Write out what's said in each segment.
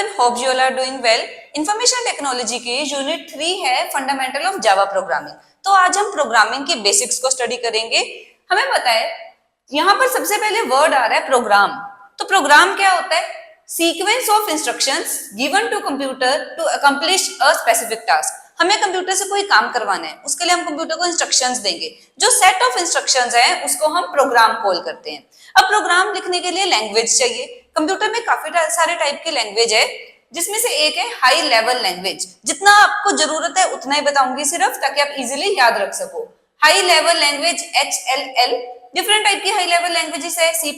everyone, hope you all are doing well. Information technology की unit 3 है fundamental of Java programming. तो आज हम प्रोग्रामिंग की बेसिक्स को स्टडी करेंगे। हमें पता है यहाँ पर सबसे पहले वर्ड आ रहा है प्रोग्राम। तो प्रोग्राम क्या होता है? Sequence of instructions given to computer to accomplish a specific task. हमें कंप्यूटर से कोई काम करवाना है, उसके लिए हम कंप्यूटर को इंस्ट्रक्शंस देंगे। जो सेट ऑफ इंस्ट्रक्शंस है उसको हम प्रोग्राम कॉल करते हैं। अब प्रोग्राम लिखने के लिए लैंग्वेज चाहिए। कंप्यूटर में काफी सारे टाइप की लैंग्वेज है, जिसमें से एक है हाई लेवल लैंग्वेज। जितना आपको जरूरत है उतना ही बताऊंगी सिर्फ, ताकि आप इजीली याद रख सको। High level language HLL। Different type की हाई लेवल लैंग्वेजेस है, C++,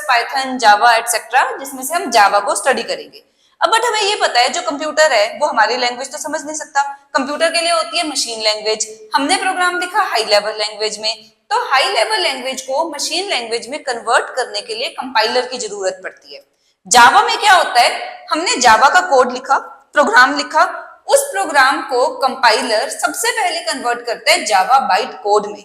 पाइथन, जावा एटसेट्रा, जिसमें से हम जावा को स्टडी करेंगे। अब बट हमें ये पता है जो कंप्यूटर है वो हमारी लैंग्वेज तो समझ नहीं सकता। कंप्यूटर के लिए होती है मशीन लैंग्वेज। हमने प्रोग्राम लिखा हाई लेवल लैंग्वेज में, तो हाई लेवल लैंग्वेज को मशीन लैंग्वेज में कन्वर्ट करने के लिए कंपाइलर की जरूरत पड़ती है। जावा में क्या होता है, हमने जावा का कोड लिखा, प्रोग्राम लिखा, उस प्रोग्राम को कंपाइलर सबसे पहले कन्वर्ट करता है जावा बाइट कोड में।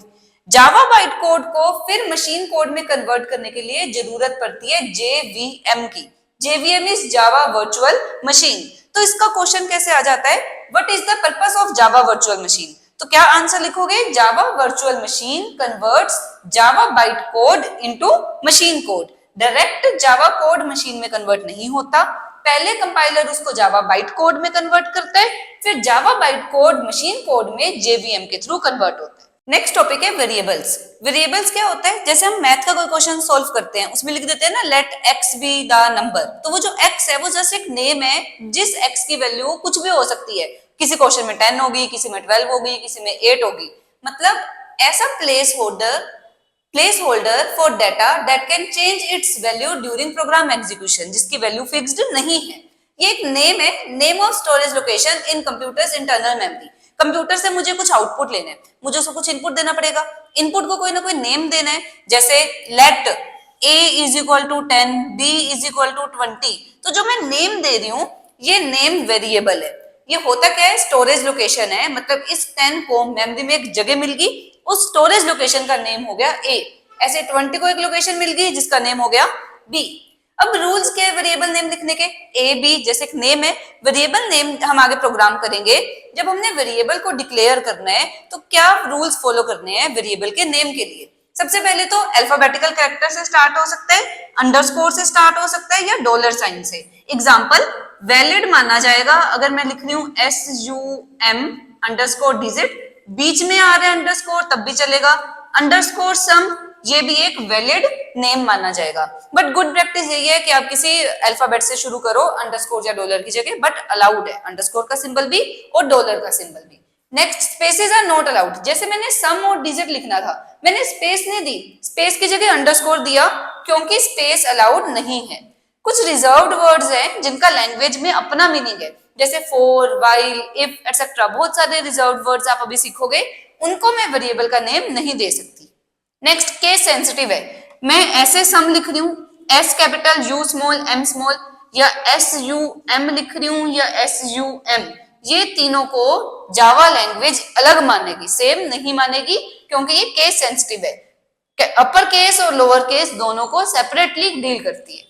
जावा बाइट कोड को फिर मशीन कोड में कन्वर्ट करने के लिए जरूरत पड़ती है JVM की। JVM is Java virtual machine. तो इसका क्वेश्चन कैसे आ जाता है, what is the purpose of Java virtual machine? तो क्या आंसर लिखोगे? जावा वर्चुअल मशीन कन्वर्ट्स जावा byte code into machine code. Direct Java code machine में कन्वर्ट नहीं होता, पहले कंपाइलर उसको जावा बाइट कोड में कन्वर्ट करता है, फिर जावा बाइट कोड मशीन कोड में JVM के थ्रू कन्वर्ट होता है। नेक्स्ट टॉपिक है वेरिएबल्स। वेरिएबल्स क्या होता है? जैसे हम मैथ का कोई क्वेश्चन सॉल्व करते हैं, उसमें लिख देते हैं ना let x be the number. तो वो जो x है वो जस्ट एक नेम है, जिस x की वैल्यू कुछ भी हो सकती है। किसी क्वेश्चन में 10 होगी, किसी में 12 होगी, किसी में 8 होगी। मतलब ऐसा place holder for data that can change it's value during program execution, जिसकी वैल्यू फिक्स्ड नहीं है। ये एक नेम है, name of storage location in computers internal memory. Computer से मुझे कुछ आउटपुट लेना है, मुझे उसको कुछ इनपुट देना पड़ेगा। इनपुट को कोई ना कोई नेम देना है, जैसे let a is equal to 10, b is equal to 20। तो जो मैं नेम दे रही हूं ये नेम वेरिएबल है। ये होता क्या है? स्टोरेज लोकेशन है। मतलब इस 10 को मेमोरी में एक जगह मिल गई, उस स्टोरेज लोकेशन का नेम हो गया a। ऐसे 20 को एक लोकेशन मिल गई जिसका नेम हो गया b। अब रूल्स के वेरिएबल नेम लिखने के, ए बी जैसे एक नेम है, वेरिएबल नेम हम आगे प्रोग्राम करेंगे। जब हमने वेरिएबल को डिक्लेयर करना है तो क्या रूल्स फॉलो करने हैं वेरिएबल के नेम के लिए? सबसे पहले तो अल्फाबेटिकल कैरेक्टर से स्टार्ट हो सकता है, अंडरस्कोर से स्टार्ट हो सकता है, या डॉलर साइन से। एग्जांपल वैलिड माना जाएगा अगर मैं लिख रही हूँ SUM अंडरस्कोर डिजिट, बीच में आ रहा है अंडरस्कोर तब भी चलेगा। अंडरस्कोर सम, ये भी एक वैलिड नेम माना जाएगा। बट गुड प्रैक्टिस यही है कि आप किसी अल्फाबेट से शुरू करो अंडरस्कोर या डॉलर की जगह, बट अलाउड है अंडरस्कोर का सिंबल भी और डॉलर का सिंबल भी। Next, spaces are not allowed. जैसे मैंने सम और डिजिट लिखना था, मैंने स्पेस नहीं दी, स्पेस की जगह अंडरस्कोर दिया, क्योंकि स्पेस अलाउड नहीं है। कुछ रिजर्व्ड वर्ड्स हैं जिनका लैंग्वेज में अपना मीनिंग है, जैसे फॉर, व्हाइल, इफ एटसेट्रा। बहुत सारे रिजर्व्ड वर्ड्स आप अभी सीखोगे, उनको मैं वेरिएबल का नेम नहीं दे सकती। नेक्स्ट, केस सेंसिटिव है। मैं ऐसे सम लिख रही हूँ, S capital U small M small, या SUM लिख रही हूँ, या SUM, ये तीनों को जावा लैंग्वेज अलग मानेगी, सेम नहीं मानेगी, क्योंकि ये केस सेंसिटिव है। अपर केस और लोअर केस दोनों को सेपरेटली डील करती है।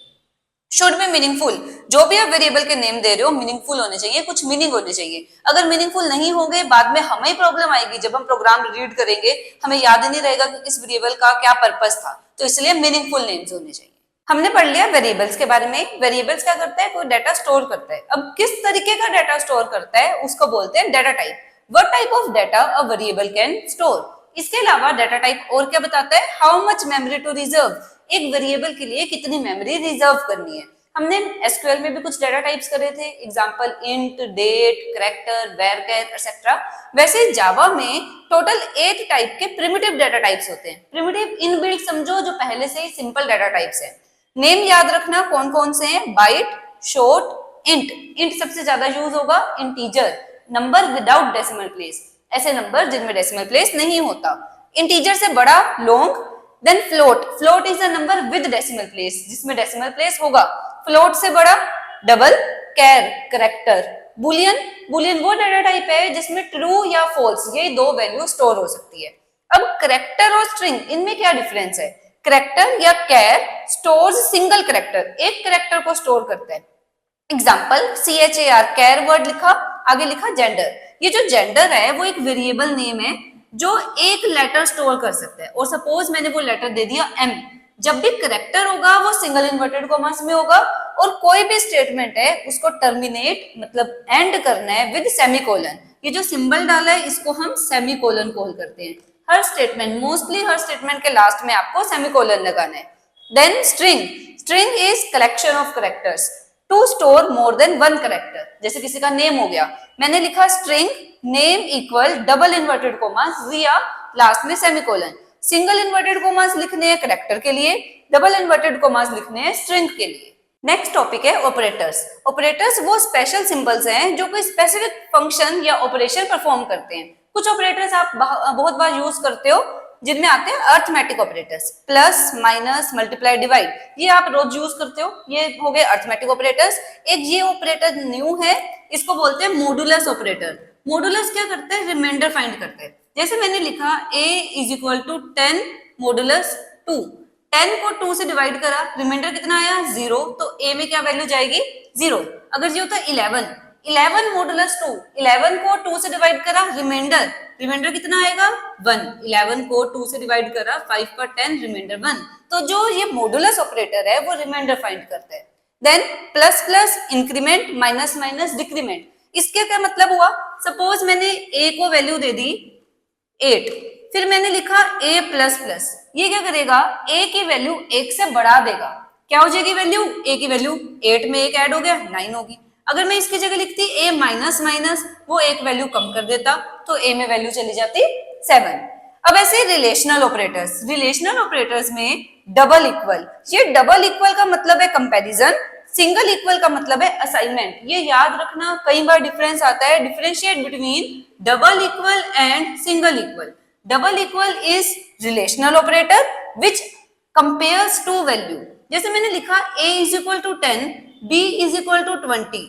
Should be meaningful. जो भी आप वेरिएबल के नेम दे रहे हो मीनिंगफुल होने चाहिए, कुछ मीनिंग होने चाहिए। अगर मीनिंगफुल नहीं होंगे बाद में हमें प्रॉब्लम आएगी। जब हम प्रोग्राम रीड करेंगे हमें याद ही नहीं रहेगा कि इस वेरिएबल का क्या पर्पस था। तो इसलिए मीनिंगफुल नेम्स होने चाहिए। हमने पढ़ लिया वेरिएबल्स के बारे में। वेरिएबल्स क्या करता है? कोई डाटा स्टोर करता है। अब किस तरीके का डाटा स्टोर करता है उसको बोलते हैं data type. What type of data a variable can store. इसके अलावा डाटा टाइप और क्या बताता है? How much memory to reserve. एक वेरिएबल के लिए कितनी मेमोरी रिजर्व करनी है। हमने एसक्यूएल में भी कुछ डाटा टाइप्स करे थे, example int, date, character, varchar etcetera. वैसे जावा में टोटल 8 टाइप के प्रिमिटिव डाटा टाइप्स होते हैं। प्रिमिटिव इनबिल्ट समझो, जो पहले से ही सिंपल डाटा टाइप्स हैं। नेम याद रखना कौन कौन से हैं, बाइट, शॉर्ट, इंट। इंट सबसे ज्यादा यूज होगा, integer, number without decimal place, ऐसे नंबर जिनमें डेसिमल प्लेस नहीं होता। इंटीजर से बड़ा long, then float. Float is a number with decimal place, जिसमें डेसिमल प्लेस होगा। फ्लोट से बड़ा double, char, character. Boolean, boolean वो डाटा टाइप है जिसमें ट्रू या फॉल्स ये दो वैल्यू स्टोर हो सकती है। अब करेक्टर और स्ट्रिंग, इनमें क्या डिफरेंस है? करेक्टर या कैर स्टोर्स सिंगल करेक्टर, एक करेक्टर को स्टोर करता है, एग्जाम्पल CHAR कैर वर्ड लिखा, आगे लिखा जेंडर। ये जो जेंडर है वो एक वेरिएबल नेम है जो एक लेटर स्टोर कर सकता है, और सपोज मैंने वो लेटर दे दिया M। जब भी करेक्टर होगा वो सिंगल इन्वर्टेड कॉमास में होगा, और कोई भी स्टेटमेंट है उसको टर्मिनेट मतलब एंड करना है विद सेमीकोलन। ये जो सिंबल डाला है इसको हम सेमीकोलन कॉल करते हैं। हर स्टेटमेंट, मोस्टली हर स्टेटमेंट के लास्ट में आपको सेमीकोलन लगाना है। Then string, string is collection of characters to store more than one character. जैसे किसी का नेम हो गया, मैंने लिखा string name equal double inverted commas via last में सेमीकोलन। सिंगल इन्वर्टेड कोमास लिखने हैं कैरेक्टर के लिए, डबल इन्वर्टेड कोमास लिखने हैं स्ट्रिंग के लिए। नेक्स्ट टॉपिक है ऑपरेटर्स। ऑपरेटर्स वो स्पेशल सिंबल्स हैं जो कोई स्पेसिफिक फंक्शन या ऑपरेशन परफॉर्म करते हैं। कुछ ऑपरेटर्स आप बहुत बार यूज करते हो, जिनमें आते हैं arithmetic operators, plus minus multiply divide, ये आप रोज यूज करते हो, ये हो गए अर्थमेटिक ऑपरेटर्स। एक ये ऑपरेटर न्यू है, इसको बोलते हैं मॉडुलस ऑपरेटर। मॉडुलस क्या करते हैं? रिमाइंडर फाइंड करते हैं। जैसे मैंने लिखा a is equal to 10 modulus 2, 10 को 2 से डिवाइड करा, रिमाइंडर कितना आया? 0, तो a में क्या वैल्यू जाएगी? 0। अगर ये होता है 11 मॉडुलस 2, 11 को 2 से डिवाइड करा, रिमाइंडर कितना आएगा? 1। 11 को 2 से डिवाइड करा, 5 पर 10, रिमाइंडर 1। तो जो ये मॉडुलस ऑपरेटर है वो रिमाइंडर फाइंड करता है। Then plus plus increment, minus minus decrement. इसके क्या मतलब हुआ? सपोज मैंने a को वैल्यू दे दी 8, फिर मैंने लिखा a प्लस प्लस, ये क्या करेगा? a की वैल्यू 1 से बढ़ा देगा। क्या हो जाएगी वैल्यू? a की वैल्यू 8 में 1 ऐड हो गया, 9 होगी। अगर मैं इसकी जगह लिखती a माइनस माइनस, वो एक वैल्यू कम कर देता, तो a में वैल्यू चली जाती 7। अब ऐसे रिलेशनल ऑपरेटर्स में डबल इक्वल, ये डबल इक्वल का मतलब है कंपैरिजन, सिंगल इक्वल का मतलब है असाइनमेंट। ये याद रखना, कई बार डिफरेंस आता है, differentiate between double equal and single equal. Double equal is relational operator which compares two value. जैसे मैंने लिखा a is equal to 10, b is equal to 20।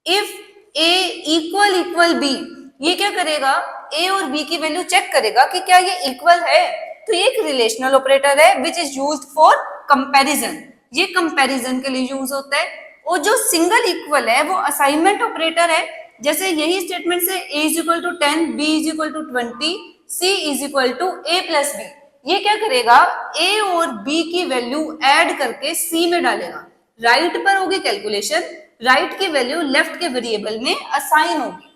If a equal equal b, ये क्या करेगा? a और b की value check करेगा कि क्या ये इक्वल है। तो ये एक रिलेशनल ऑपरेटर है which is used for comparison, ये कंपैरिजन के लिए यूज होता है। और जो सिंगल इक्वल है वो असाइनमेंट ऑपरेटर है। जैसे यही स्टेटमेंट से a is equal to 10, b is equal to 20, c is equal to a plus b, ये क्या करेगा? a और b की वैल्यू ऐड करके c में डालेगा। राइट पर होगी कैलकुलेशन, राइट की वैल्यू लेफ्ट के वेरिएबल में असाइन होगी।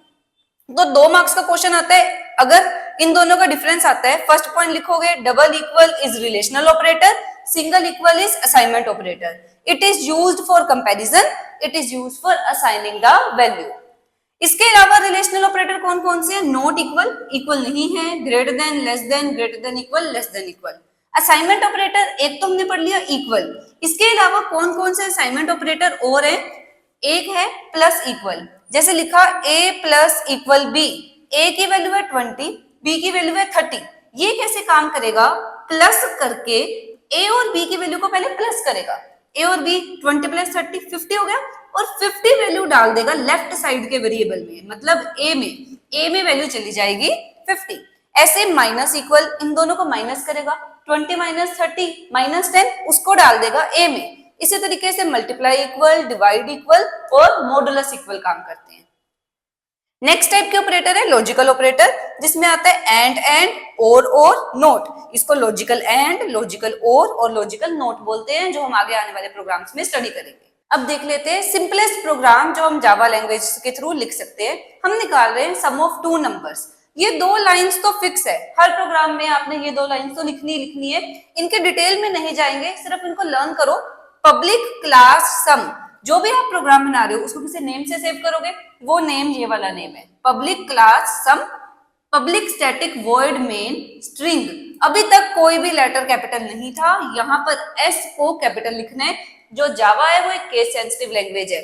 तो 2 मार्क्स का क्वेश्चन आता है अगर इन दोनों का डिफरेंस आता है। फर्स्ट पॉइंट लिखोगे double equal is relational operator, single equal is assignment operator. It is used for comparison, it is used for assigning the value. इसके अलावा रिलेशनल ऑपरेटर कौन कौन से हैं? नॉट इक्वल, इक्वल नहीं है, greater than, less than, greater than equal, less than equal. Assignment operator एक तो हमने पढ़ लिया इक्वल। इसके अलावा कौन कौन से असाइनमेंट ऑपरेटर और है? एक है प्लस इक्वल, जैसे लिखा a plus equal b, a की वैल्यू है 20, b की वैल्यू है 30। ये कैसे काम करेगा? प्लस करके a और b की वैल्यू को पहले प्लस करेगा, a और b 20 प्लस 30 50 हो गया, और 50 वैल्यू डाल देगा लेफ्ट साइड के वेरिएबल में, मतलब a में वैल्यू चली जाएगी 50। ऐसे माइनस इक्वल, इन दोनों को माइनस करेगा, 20 माइनस 30 माइनस 10, उसको डाल देगा a में। इसी तरीके से मल्टीप्लाई इक्वल, डिवाइड इक्वल और मॉडुलस इक्वल काम करते हैं। नेक्स्ट टाइप के ऑपरेटर है लॉजिकल ऑपरेटर, जिसमें आता है एंड, और नोट। इसको लॉजिकल एंड, लॉजिकल और लॉजिकल नोट बोलते हैं, जो हम आगे आने वाले प्रोग्राम्स में स्टडी करेंगे। अब देख लेते हैं सिंपलेस्ट प्रोग्राम जो हम जावा लैंग्वेज के थ्रू लिख सकते हैं। हम निकाल रहे हैं सम ऑफ 2 नंबर्स। ये 2 लाइंस तो फिक्स है, हर प्रोग्राम में आपने ये 2 लाइंस तो लिखनी है। इनके डिटेल में नहीं जाएंगे, सिर्फ इनको लर्न करो। पब्लिक क्लास सम, जो भी आप प्रोग्राम बना रहे हो उसको किसी नेम से सेव करोगे, वो नेम ये वाला नेम है, public class sum, public static void main string. अभी तक कोई भी लेटर कैपिटल नहीं था, यहाँ पर एस को कैपिटल लिखना है। जो जावा है वो एक केस सेंसिटिव लैंग्वेज है,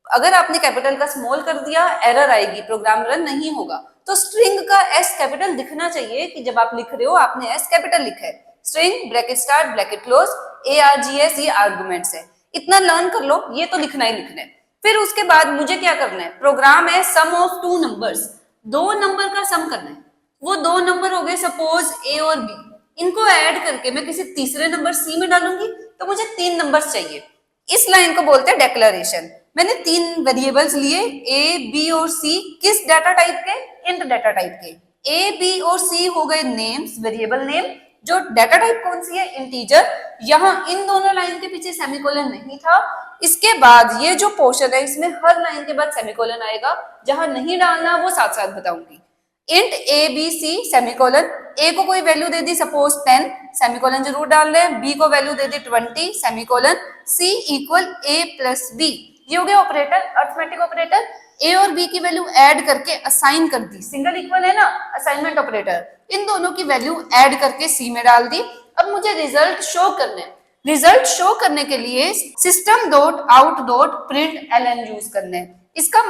अगर आपने कैपिटल का स्मॉल कर दिया एरर आएगी, प्रोग्राम रन नहीं होगा। तो स्ट्रिंग का एस कैपिटल दिखना चाहिए कि जब आप लिख रहे हो आपने एस कैपिटल लिखा है। String bracket start bracket close ARGS, ये आर्गुमेंट्स है, इतना लर्न कर लो, ये तो लिखना ही लिखना है। फिर उसके बाद मुझे क्या करना है? प्रोग्राम है सम ऑफ 2 नंबर्स, 2 नंबर का सम करना है। वो 2 नंबर हो गए सपोज A और B, इनको ऐड करके मैं किसी तीसरे नंबर C में डालूंगी, तो मुझे 3 नंबर्स चाहिए। इस लाइन को बोलते हैं डेक्लरेशन। मैंने 3 वेरिएबल्स लिए ए, बी और सी, किस डाटा टाइप के? इंट डाटा टाइप के। ए, बी और सी हो गए नेम्स, वेरिएबल नेम। जो डाटा टाइप कौन सी है? इंटीजर। यहाँ इन दोनों लाइन के पीछे सेमीकोलन नहीं था। इसके बाद ये जो पोर्शन है इसमें हर लाइन के बाद सेमीकोलन आएगा, जहां नहीं डालना वो साथ साथ बताऊंगी। Int a b c semicolon, a को कोई वैल्यू दे दी सपोज 10, सेमीकोलन जरूर डाल दें। बी को वैल्यू दे दी 20, semicolon. C equal a plus b, ये हो गया ऑपरेटर, अर्थमेटिक ऑपरेटर। ए और बी की वैल्यू ऐड करके असाइन कर दी, सिंगल इक्वल है ना, असाइनमेंट ऑपरेटर। इन दोनों की वैल्यू ऐड करके सी में डाल दी। अब मुझे रिजल्ट शो करने हैं। रिजल्ट शो करने के लिए system dot out dot print LN use करने हैं। इसका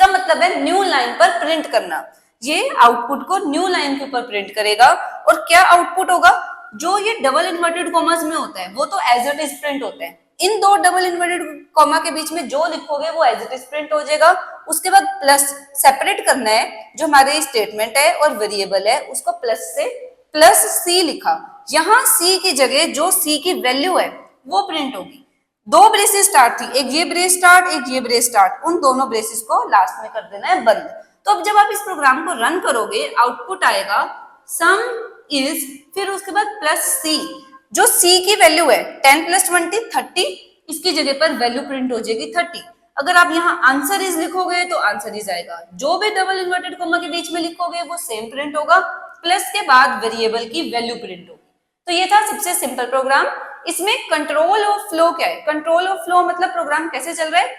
मतलब है न्यू लाइन पर प्रिंट करना। ये आउटपुट को न्यू लाइन के ऊपर प्रिंट करेगा। और क्या आउटपुट होगा? जो ये डबल इन्वर्टेड कॉमास में होता है वो तो एज इट इज प्रिंट होता है। इन दो डबल इन्वर्टेड कॉमा के बीच में जो लिखोगे वो एज इट इज प्रिंट हो जाएगा। उसके बाद प्लस सेपरेट करना है, जो हमारे स्टेटमेंट है और वेरिएबल है उसको प्लस से प्लस सी लिखा। यहाँ सी की जगह जो सी की वैल्यू है वो प्रिंट होगी। 2 ब्रेसेस स्टार्ट थी, एक ये ब्रेस स्टार्ट, एक ये ब्रेस स्टार्ट, उन दोनों ब्रेसेस को लास्ट में कर देना है बंद। तो अब जब आप इस प्रोग्राम को रन करोगे आउटपुट आएगा सम इज, फिर उसके बाद प्लस सी। जो सी की वैल्यू है 10 + 20 30, इसकी जगह पर वैल्यू प्रिंट हो जाएगी 30। अगर आप यहाँ आंसर इज लिखोगे तो आंसर इज आएगा। जो भी डबल इन्वर्टेड कॉमा के बीच में लिखोगे वो सेम प्रिंट होगा। प्लस के बाद वेरिएबल की वैल्यू प्रिंट होगी। तो ये था सबसे सिंपल प्रोग्राम। इसमें कंट्रोल ऑफ फ्लो क्या है? कंट्रोल ऑफ फ्लो मतलब प्रोग्राम कैसे चल रहा है,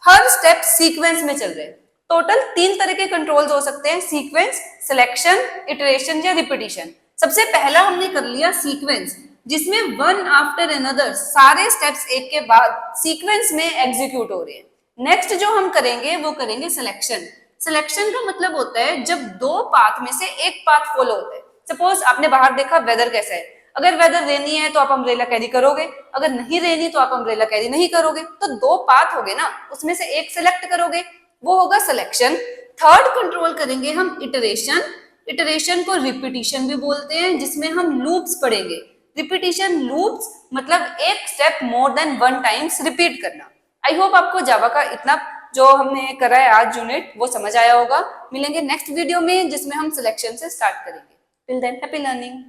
हर स्टेप सीक्वेंस में चल रहे हैं। टोटल 3 तरह के कंट्रोल्स हो सकते हैं, सीक्वेंस, सिलेक्शन, इटरेशन या रिपीटिशन। सबसे पहला हमने कर लिया सीक्वेंस, जिसमें वन आफ्टर अनदर सारे स्टेप्स एक के बाद सीक्वेंस में एग्जीक्यूट हो रहे हैं। नेक्स्ट जो हम करेंगे वो करेंगे सिलेक्शन। सिलेक्शन का मतलब होता है जब 2 पाथ में से एक पाथ फॉलो होता है। सपोज आपने बाहर देखा वेदर कैसा है, अगर वेदर रेनी है तो आप अम्ब्रेला कैरी करोगे, अगर नहीं रेनी तो आप अम्ब्रेला कैरी नहीं करोगे। तो 2 पाथ हो गए ना, उसमें से एक सिलेक्ट करोगे, वो होगा सिलेक्शन। थर्ड कंट्रोल करेंगे हम इटरेशन। इटरेशन को रिपीटिशन भी बोलते हैं, जिसमें हम लूप्स पढ़ेंगे। रिपीटिशन लूप्स मतलब एक step more than 1 times repeat करना। आई होप आपको जावा का इतना जो हमने करा है आज यूनिट वो समझ आया होगा। मिलेंगे नेक्स्ट वीडियो में जिसमें हम सिलेक्शन से स्टार्ट करेंगे। Till than happy learning.